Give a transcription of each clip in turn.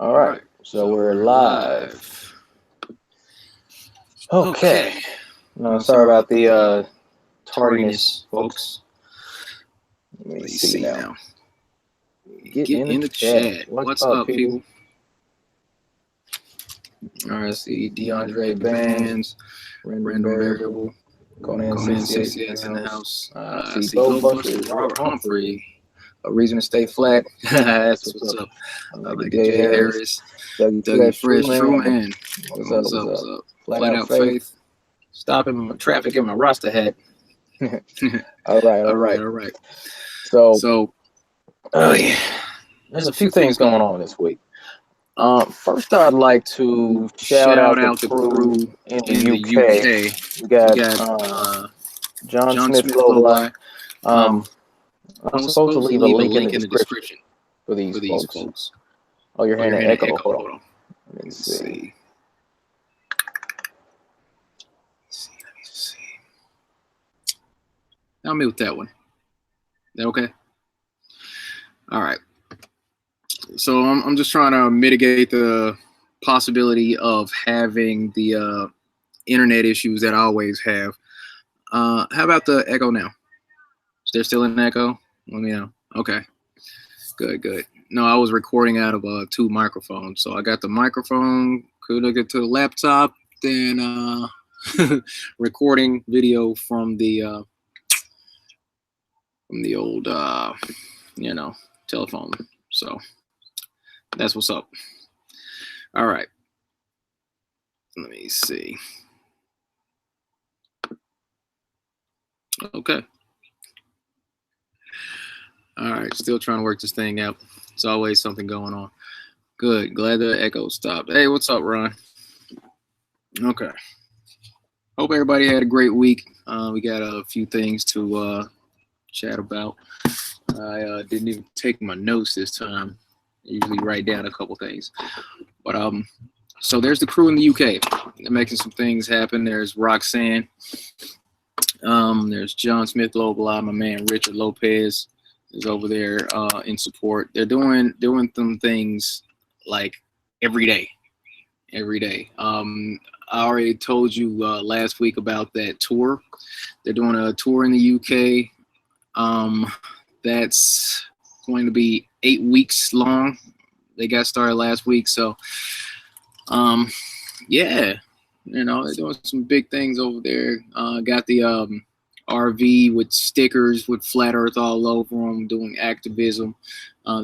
All right, so we're live. Okay. No, sorry about the tardiness, folks. Let me see now. Get in the chat. What's up, people? All right, see DeAndre Bands, Random Variable, Conan CCS in the house. I see Ghostbusters, Robert Humphrey. A Reason to Stay Flat. That's what's up. I like Jay Harris, Dougie Fresh, Truman. What's up? Flat Out Faith. Stopping traffic in my Rasta hat. All right. So, oh yeah, there's a few things going on this week. First, I'd like to shout out the crew in the UK. We got John Smith Global. I'm supposed to leave a link in the description for these folks. Oh, you're hearing an echo. Hold on. Let me see. Let me see. I'll mute that one. Is that okay? All right. So I'm just trying to mitigate the possibility of having the internet issues that I always have. How about the echo now? Is there still an echo? Let me know. Okay. Good. No, I was recording out of two microphones. So I got the microphone, could look to the laptop, then recording video from the old telephone. So that's what's up. All right. Let me see. Okay. All right. Still trying to work this thing out. It's always something going on. Good. Glad the echo stopped. Hey, what's up, Ron? Okay. Hope everybody had a great week. We got a few things to chat about. I didn't even take my notes this time. I usually write down a couple things. But so there's the crew in the UK. They're making some things happen. There's Roxanne. There's John Smith Global. My man Richard Lopez is over there in support. They're doing some things like every day. I already told you last week about that tour. They're doing a tour in the UK. That's going to be 8 weeks long. They got started last week, so yeah, they're doing some big things over there. Got the RV with stickers with flat Earth all over them, doing activism.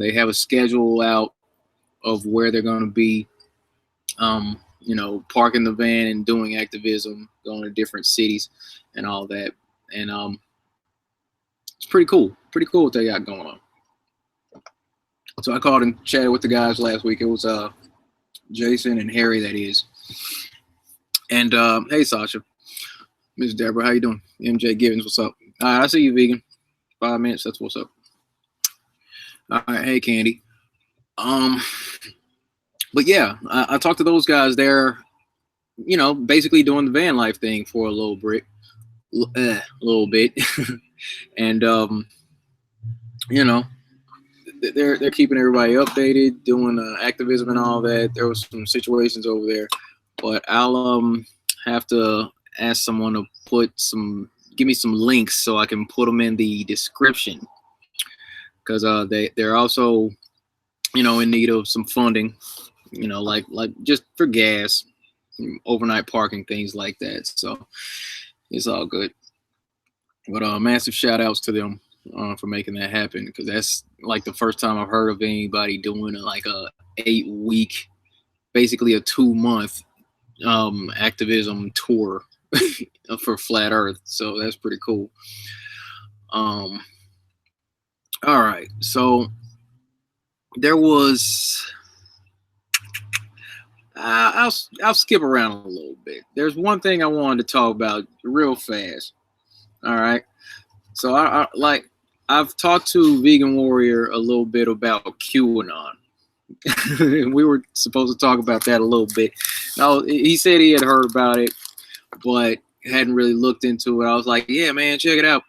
They have a schedule out of where they're going to be, parking the van and doing activism, going to different cities and all that. And it's pretty cool what they got going on. So I called and chatted with the guys last week. It was Jason and Harry, that is. And hey, Sasha, Miss Deborah, how you doing? MJ Givens, what's up? All right, I see you, vegan. 5 minutes, that's what's up. All right, hey, Candy. But yeah, I talked to those guys. They're, basically doing the van life thing for a little bit, and they're keeping everybody updated, doing activism and all that. There was some situations over there, but I'll have to ask someone to give me some links so I can put them in the description, because they're also in need of some funding, like just for gas, overnight parking, things like that. So it's all good. But massive shout outs to them for making that happen, because that's like the first time I've heard of anybody doing like a 8 week, basically a 2-month activism tour for flat Earth. So that's pretty cool. All right, so there was I'll skip around a little bit. There's one thing I wanted to talk about real fast. All right, so I've talked to Vegan Warrior a little bit about QAnon. We were supposed to talk about that a little bit. No, he said he had heard about it, but hadn't really looked into it. I was like, yeah, man, check it out.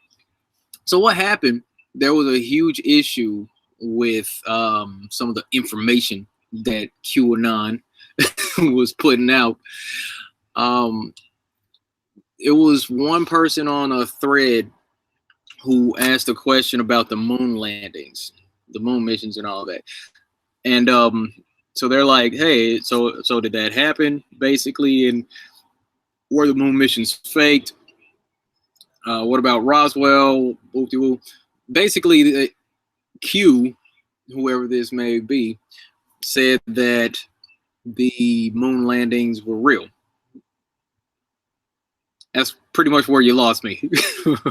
So what happened? There was a huge issue with some of the information that QAnon was putting out. Um, it was one person on a thread who asked a question about the moon landings, the moon missions, and all that. And so they're like, "Hey, so did that happen? Basically, and were the moon missions faked? What about Roswell? Woo-de-woo." Basically, the Q, whoever this may be, said that the moon landings were real. That's pretty much where you lost me.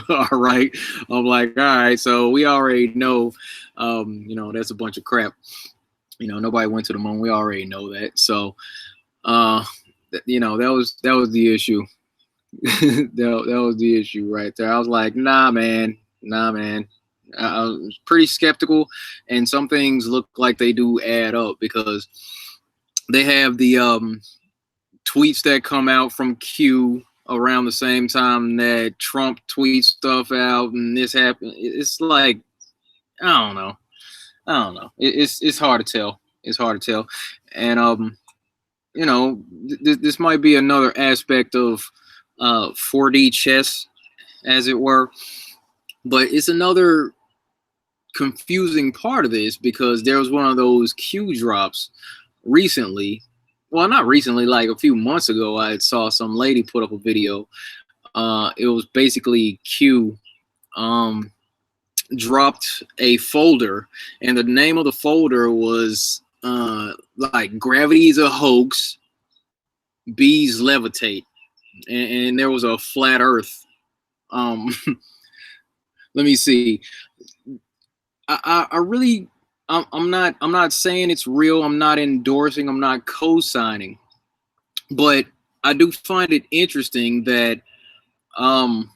All right. I'm like, all right, so we already know, that's a bunch of crap. Nobody went to the moon. We already know that. So, that was the issue. that was the issue right there. I was like, nah, man. I was pretty skeptical, and some things look like they do add up because they have the tweets that come out from Q around the same time that Trump tweets stuff out, and this happened. It's like It's hard to tell. It's hard to tell, and this might be another aspect of 4D chess, as it were, but it's another confusing part of this because there was one of those Q drops recently. Well, not recently, like a few months ago, I saw some lady put up a video. It was basically Q dropped a folder, and the name of the folder was like "Gravity is a Hoax, Bees Levitate," and there was a flat Earth. Um, let me see. I really, I'm not saying it's real. I'm not endorsing. I'm not co-signing, but I do find it interesting that um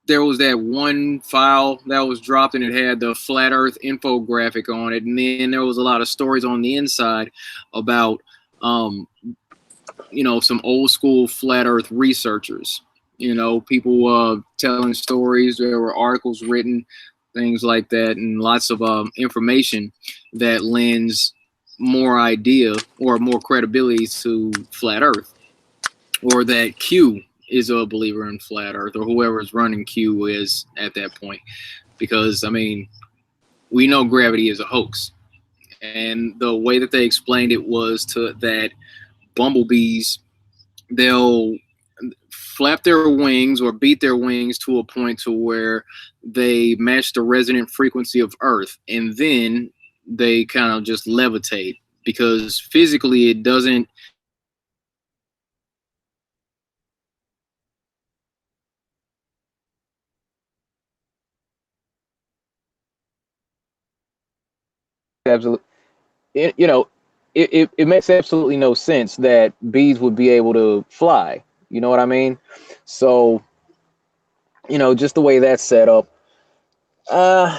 there was that one file that was dropped and it had the flat earth infographic on it, and then there was a lot of stories on the inside about some old school flat earth researchers, people telling stories. There were articles written, things like that, and lots of information that lends more idea or more credibility to flat earth, or that Q is a believer in flat earth, or whoever is running Q is at that point. Because, I mean, we know gravity is a hoax. And the way that they explained it was that bumblebees, they'll flap their wings or beat their wings to a point to where they match the resonant frequency of Earth, and then they kind of just levitate, because physically it doesn't. Absolutely. It makes absolutely no sense that bees would be able to fly. You know what I mean? So, just the way that's set up. Uh,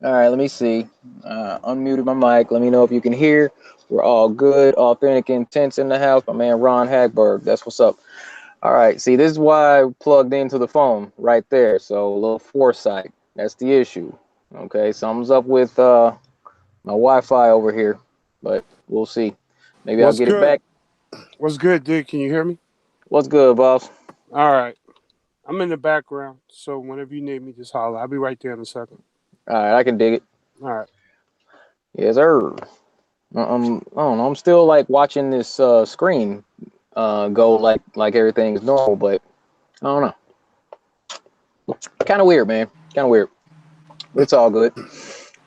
all right, let me see. Unmuted my mic. Let me know if you can hear. We're all good. Authentic Intense in the house. My man Ron Hagberg. That's what's up. All right. See, this is why I plugged into the phone right there. So a little foresight. That's the issue. Okay. Something's up with my Wi-Fi over here, but we'll see. Maybe I'll get it back. What's good, dude? Can you hear me? What's good, boss? All right. I'm in the background, so whenever you need me, just holler. I'll be right there in a second. All right, I can dig it. All right. Yes, sir. I don't know. I'm still like watching this screen go like everything's normal, but I don't know. Kind of weird, man. Kind of weird. But it's all good.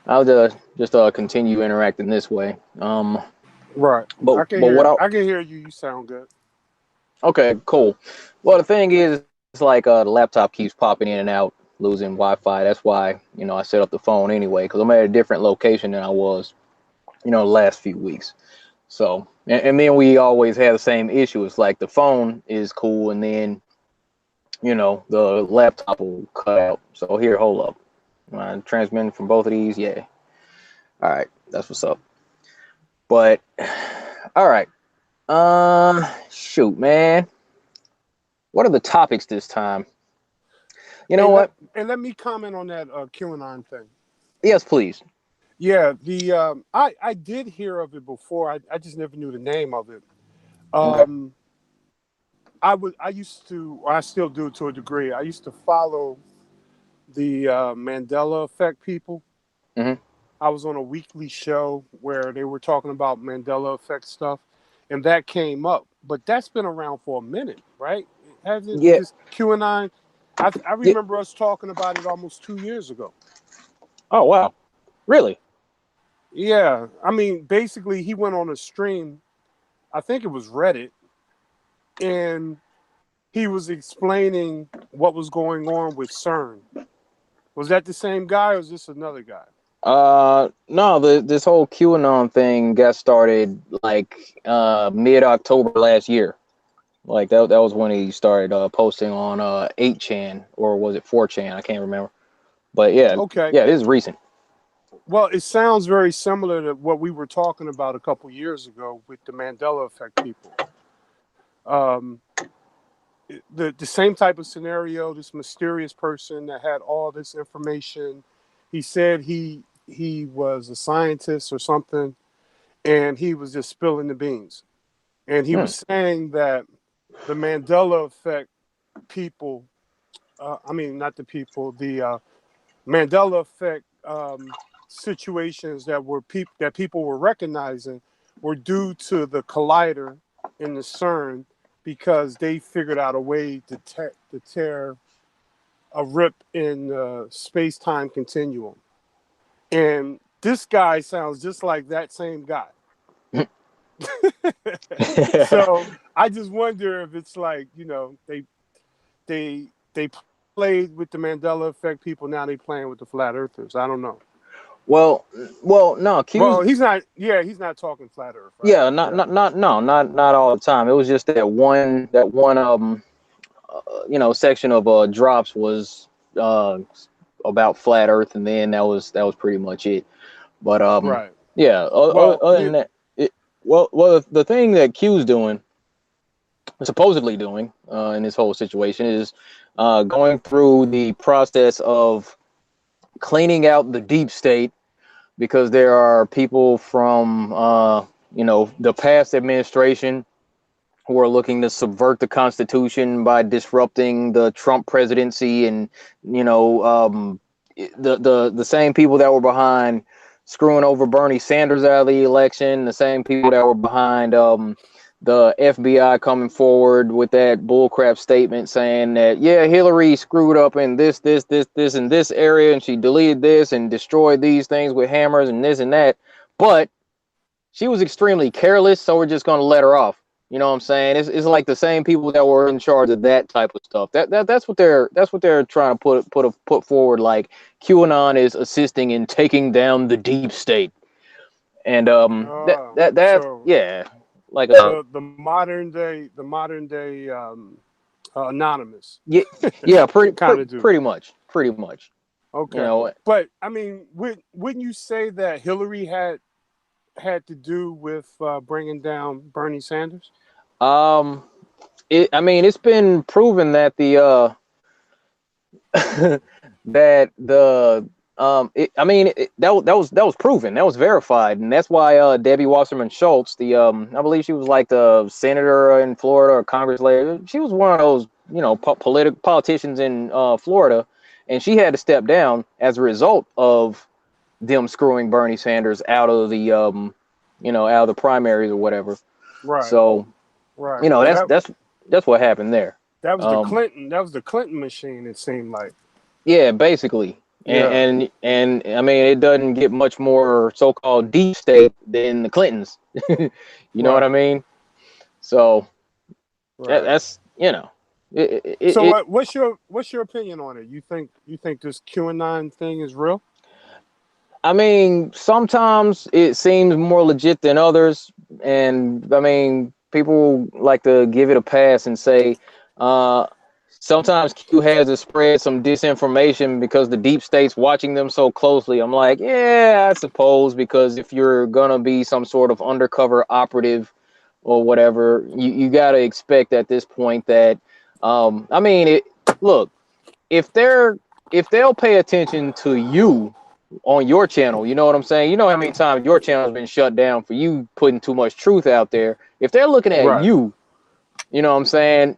I'll just continue interacting this way. Right. But I can but hear. what I I can hear you. You sound good. Okay, cool. Well, the thing is, it's like the laptop keeps popping in and out, losing Wi-Fi. That's why I set up the phone anyway, because I'm at a different location than I was the last few weeks. So, and then we always have the same issue. It's like the phone is cool, and then the laptop will cut out. So here, hold up. Transmitting from both of these, yeah. All right, that's what's up. But all right, shoot, man. What are the topics this time? You know what? And let me comment on that QAnon thing. Yes, please. Yeah, the I did hear of it before. I just never knew the name of it. Okay. Um, I used to, or I still do to a degree. I used to follow the Mandela Effect people. Hmm. I was on a weekly show where they were talking about Mandela Effect stuff, and that came up. But that's been around for a minute, right? Hasn't Yeah. this QAnon? I Yeah. remember us talking about it almost 2 years ago. Oh wow. Really? Yeah, I mean, basically, he went on a stream. I think it was Reddit, and he was explaining what was going on with CERN. Was that the same guy, or is this another guy? No, this whole QAnon thing got started like mid October last year. Like that was when he started posting on 8chan, or was it 4chan? I can't remember. But yeah, Okay. yeah, this is recent. Well, it sounds very similar to what we were talking about a couple years ago with the Mandela Effect people. Um, the same type of scenario. This mysterious person that had all this information. He said he was a scientist or something, and he was just spilling the beans. And he Hmm. was saying that the Mandela Effect people. I mean, not the people. The Mandela Effect situations that were that people were recognizing were due to the collider in the CERN because they figured out a way to tear a rip in the space time continuum. And this guy sounds just like that same guy. So I just wonder if it's like, they played with the Mandela Effect people. Now they playing with the flat earthers. I don't know. well, no, Well, Q's. he's not. Yeah, he's not talking flat Earth, right? Yeah, Yeah. not all the time. It was just that one section of drops was uh about flat Earth, and then that was pretty much it. But Right. yeah. Well, Other than that, well, the thing that Q's doing, supposedly doing, in this whole situation is going through the process of cleaning out the deep state, because there are people from the past administration who are looking to subvert the Constitution by disrupting the Trump presidency, and the same people that were behind screwing over Bernie Sanders out of the election, the same people that were behind the FBI coming forward with that bullcrap statement saying that, yeah, Hillary screwed up in this and this area, and she deleted this and destroyed these things with hammers and this and that, but she was extremely careless, so we're just going to let her off. You know what I'm saying? It's like the same people that were in charge of that type of stuff. That's what they're trying to put forward. Like, QAnon is assisting in taking down the deep state, and so yeah, like a the modern day anonymous yeah, yeah, kind of dude. pretty much. You Okay, know, but I mean, wouldn't you say that Hillary had to do with bringing down Bernie Sanders? um, I mean, it's been proven that the that the I mean, that was proven, that was verified, and that's why Debbie Wasserman Schultz, the I believe she was like the senator in Florida or Congress lady. She was one of those politicians in Florida, and she had to step down as a result of them screwing Bernie Sanders out of the primaries or whatever. Right. So Right. you know Well, that's that's that's what happened there. that was the Um, Clinton. That was the Clinton machine. It seemed like. Yeah, basically. Yeah. And I mean, it doesn't get much more so-called deep state than the Clintons. You know what I Right. mean? So Right. that's So it what's your opinion on it? You think this QAnon thing is real? I mean, sometimes it seems more legit than others, and I mean, people like to give it a pass and say, uh, sometimes Q has to spread some disinformation because the deep state's watching them so closely. I'm like, yeah, I suppose, because if you're gonna be some sort of undercover operative or whatever, you got to expect at this point that, I mean, look, if they'll pay attention to you on your channel. You know what I'm saying? You know how many times your channel's been shut down for you putting too much truth out there. If they're looking at Right. you know what I'm saying?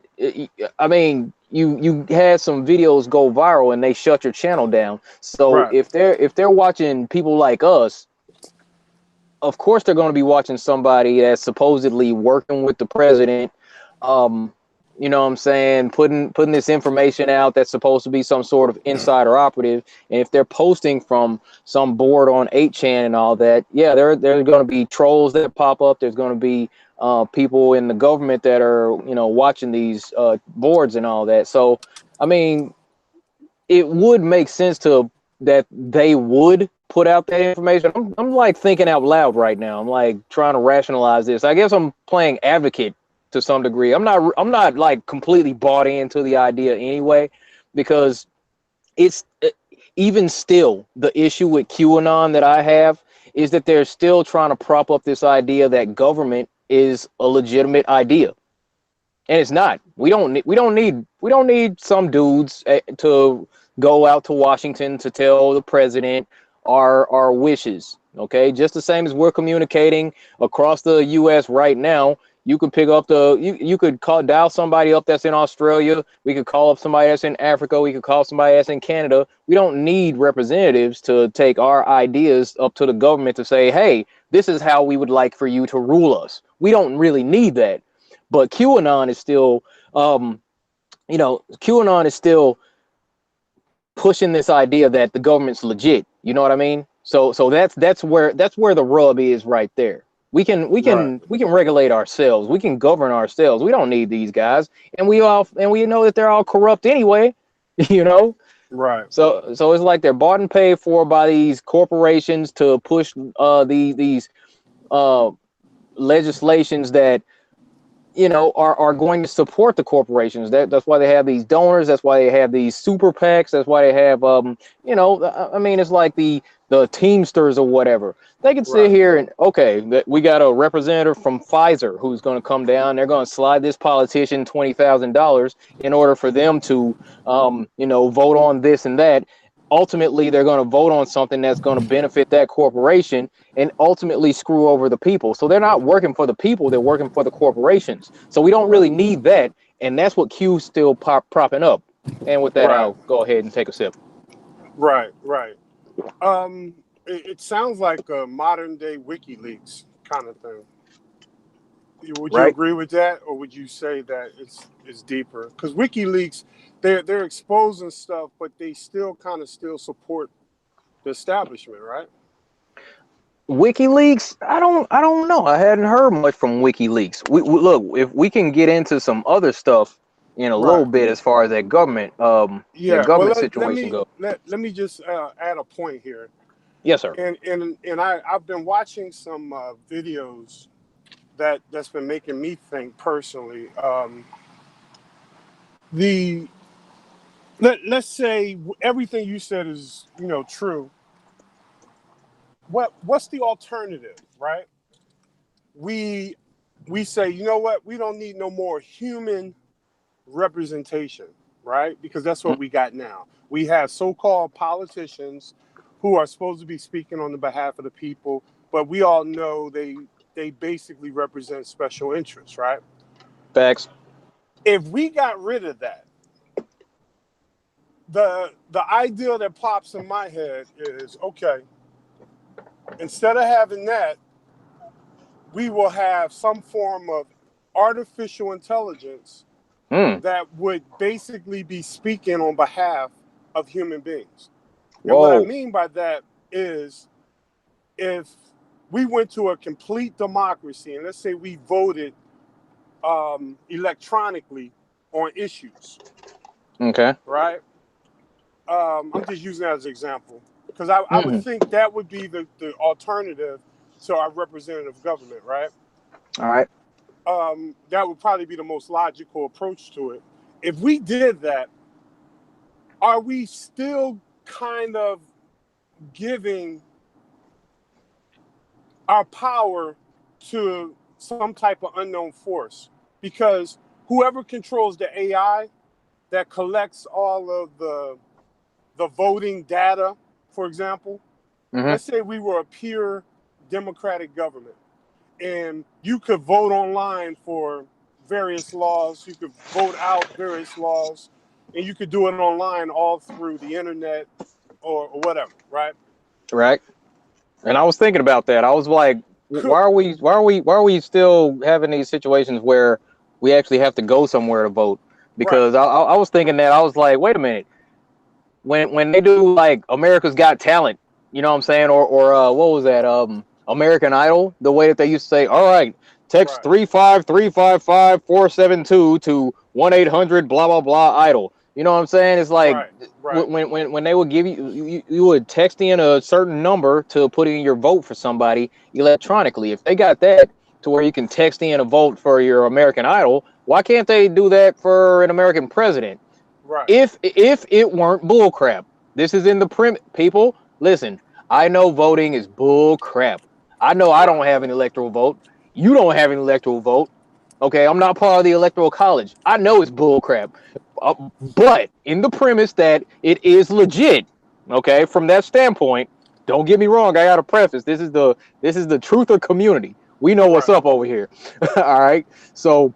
I mean, you had some videos go viral and they shut your channel down. So Right. if they're watching people like us, of course they're going to be watching somebody that's supposedly working with the president. Um, you know what I'm saying? Putting this information out that's supposed to be some sort of insider operative. And if they're posting from some board on 8chan and all that, yeah, there's going to be trolls that pop up. There's going to be people in the government that are, you know, watching these boards and all that. So, I mean, it would make sense to that they would put out that information. I'm like thinking out loud right now. I'm like trying to rationalize this. I guess I'm playing advocate to some degree. I'm not like completely bought into the idea anyway, because it's even still the issue with QAnon that I have is that they're still trying to prop up this idea that government is a legitimate idea. And it's not. We don't need some dudes to go out to Washington to tell the president our wishes. Okay, just the same as we're communicating across the U.S. right now. You could pick up you could dial somebody up that's in Australia. We could call up somebody that's in Africa. We could call somebody that's in Canada. We don't need representatives to take our ideas up to the government to say, hey, this is how we would like for you to rule us. We don't really need that. But QAnon is still, QAnon is still pushing this idea that the government's legit. You know what I mean? So that's where the rub is right there. We can we Right. can we can regulate ourselves. We can govern ourselves. We don't need these guys, and we know that they're all corrupt anyway. You know. Right. So it's like they're bought and paid for by these corporations to push these uh legislations that are going to support the corporations. That's why they have these donors. That's why they have these super PACs. That's why they have I mean, it's like the Teamsters or whatever. They can sit Right. here and we got a representative from Pfizer who's going to come down. They're going to slide this politician $20,000 in order for them to vote on this and that. Ultimately, they're going to vote on something that's going to benefit that corporation and ultimately screw over the people. So they're not working for the people, they're working for the corporations. So we don't really Right. need that. And that's what Q's still propping up. And with that, Right. I'll go ahead and take a sip. Right. Right. It sounds like a modern day WikiLeaks kind of thing. Would you Right? agree with that, or would you say that it's deeper? Because WikiLeaks, they're exposing stuff, but they still kind of still support the establishment, right? WikiLeaks, I don't know. I hadn't heard much from WikiLeaks. We look, if we can get into some other stuff in a little Right. bit as far as that Yeah. Well, government let situation me goes. let me just add a point here, Yes, sir. and I've been watching some videos that's been making me think personally. The let's say everything you said is true. What's the alternative, right? We we say, you know what, we don't need no more human representation, right? Because that's what we got now. We have so-called politicians who are supposed to be speaking on the behalf of the people, but we all know they basically represent special interests, right? Facts. If we got rid of that, the idea that pops in my head is, okay, instead of having that, we will have some form of artificial intelligence Hmm. that would basically be speaking on behalf of human beings. And what I Whoa. mean by that is, if we went to a complete democracy and let's say we voted electronically on issues, Okay. right? I'm just using that as an example because I would Hmm. think that would be the alternative to our representative government, right? All right. That would probably be the most logical approach to it. If we did that, are we still kind of giving our power to some type of unknown force? Because whoever controls the AI that collects all of the voting data, for example, Let's say we were a pure democratic government, and you could vote online for various laws. You could vote out various laws, and you could do it online all through the internet or whatever, right? Right. And I was thinking about that. I was like, why are we still having these situations where we actually have to go somewhere to vote? Because I was thinking that, I was like, wait a minute. When they do like America's Got Talent, you know what I'm saying, or what was that, American Idol, the way that they used to say, all right, text 35355-472 to 1-800 blah blah blah idol. You know what I'm saying? It's like when they would give you would text in a certain number to put in your vote for somebody electronically. If they got that to where you can text in a vote for your American Idol, why can't they do that for an American president? Right. If it weren't bull crap. This is in the people, listen, I know voting is bull crap. I know I don't have an electoral vote. You don't have an electoral vote. Okay, I'm not part of the electoral college. I know it's bull crap. But in the premise that it is legit, okay, from that standpoint, don't get me wrong, I got to preface, this is the truth of community. We know what's up over here. All right. So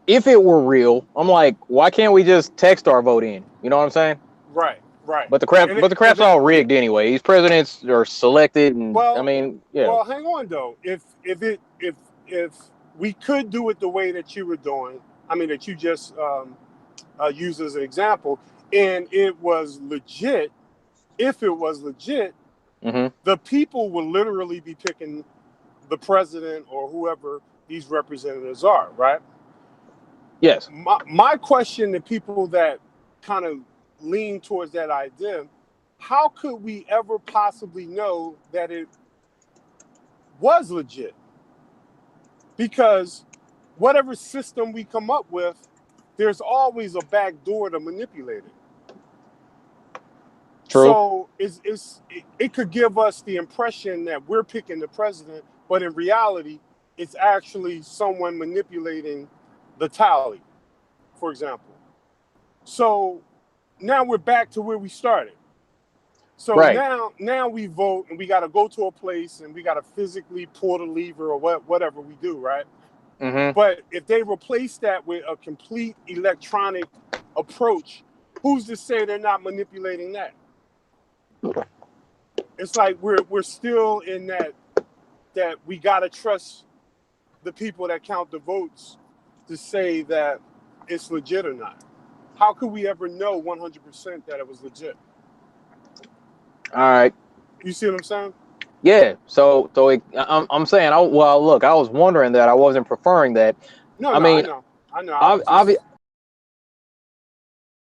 if it were real, I'm like, why can't we just text our vote in? You know what I'm saying? Right. But the crap's all rigged anyway. These presidents are selected, and I mean, yeah. Well, hang on though. If we could do it the way that you were doing, I mean, that you just used as an example, and it was legit. If it was legit, the people will literally be picking the president or whoever these representatives are, right? Yes. My question to people that kind of lean towards that idea, how could we ever possibly know that it was legit? Because whatever system we come up with, there's always a back door to manipulate it. True. So it could give us the impression that we're picking the president, but in reality, it's actually someone manipulating the tally, for example. So now we're back to where we started. So now we vote, and we got to go to a place, and we got to physically pull the lever or whatever we do, right? But if they replace that with a complete electronic approach, who's to say they're not manipulating that? It's like we're still in that we got to trust the people that count the votes to say that it's legit or not. How could we ever know 100% that it was legit? All right. You see what I'm saying? Yeah. So I'm saying, look, I was wondering that. I wasn't preferring that. No, I know.